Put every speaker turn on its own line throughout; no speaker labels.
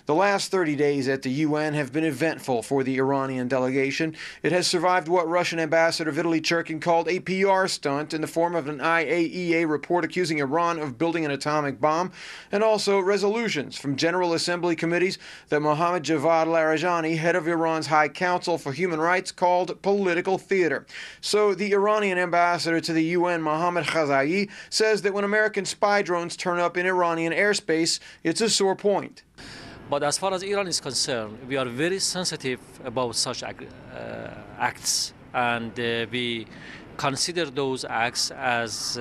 The last 30 days at the UN have been eventful for the Iranian delegation. It has survived what Russian Ambassador Vitaly Churkin called a PR stunt in the form of an IAEA report accusing Iran of building an atomic bomb, and also resolutions from General Assembly committees that Mohammad Javad Larijani, head of Iran's High Council for Human Rights, called political theater. So the Iranian ambassador to the UN, Mohammad Khazaei, says that when American spy drones turn up in Iranian airspace, it's a sore point.
But as far as Iran is concerned, we are very sensitive about such acts, and we consider those acts as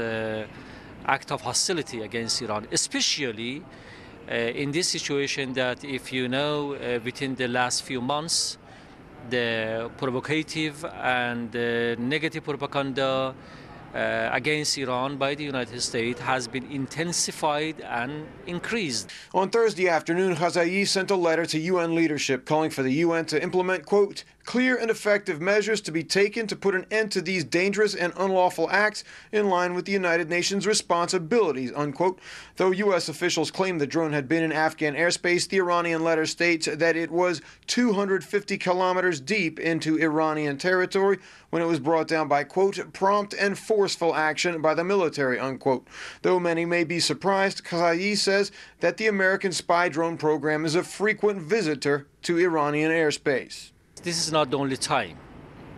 act of hostility against Iran, especially in this situation that, if you know, within the last few months, the provocative and negative propaganda against Iran by the United States has been intensified and increased.
On Thursday afternoon, Khazaei sent a letter to UN leadership calling for the UN to implement, quote, clear and effective measures to be taken to put an end to these dangerous and unlawful acts in line with the United Nations responsibilities, unquote. Though U.S. officials claim the drone had been in Afghan airspace, the Iranian letter states that it was 250 kilometers deep into Iranian territory when it was brought down by, quote, prompt and forceful action by the military, unquote. Though many may be surprised, Khazaei says that the American spy drone program is a frequent visitor to Iranian airspace.
This is not the only time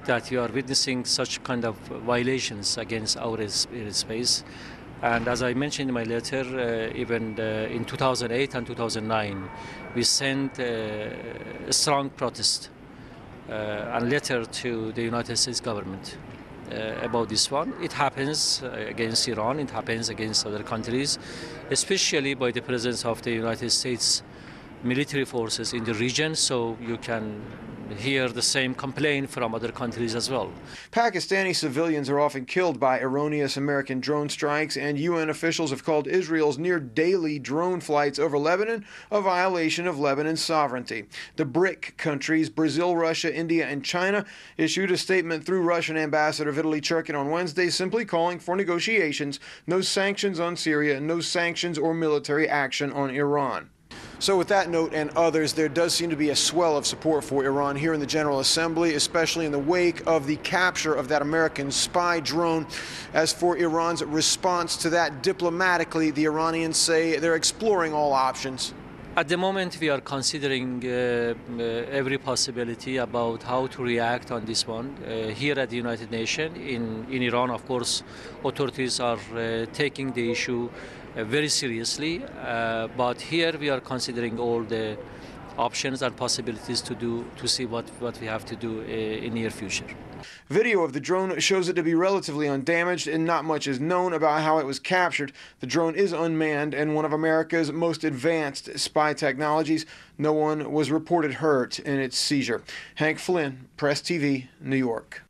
that you are witnessing such kind of violations against our airspace. And as I mentioned in my letter, even in 2008 and 2009, we sent a strong protest and letter to the United States government about this one. It happens against Iran, it happens against other countries, especially by the presence of the United States military forces in the region, so you can hear the same complaint from other countries as well.
Pakistani civilians are often killed by erroneous American drone strikes, and UN officials have called Israel's near-daily drone flights over Lebanon a violation of Lebanon's sovereignty. The BRIC countries, Brazil, Russia, India, and China, issued a statement through Russian Ambassador Vitaly Churkin on Wednesday simply calling for negotiations, no sanctions on Syria, and no sanctions or military action on Iran. So with that note and others, there does seem to be a swell of support for Iran here in the General Assembly, especially in the wake of the capture of that American spy drone. As for Iran's response to that diplomatically, the Iranians say they're exploring all options.
At the moment, we are considering every possibility about how to react on this one. Here at the United Nations, in Iran, of course, authorities are taking the issue very seriously, but here we are considering all the options and possibilities to see what we have to do in near future.
Video of the drone shows it to be relatively undamaged, and not much is known about how it was captured. The drone is unmanned and one of America's most advanced spy technologies. No one was reported hurt in its seizure. Hank Flynn, Press TV, New York.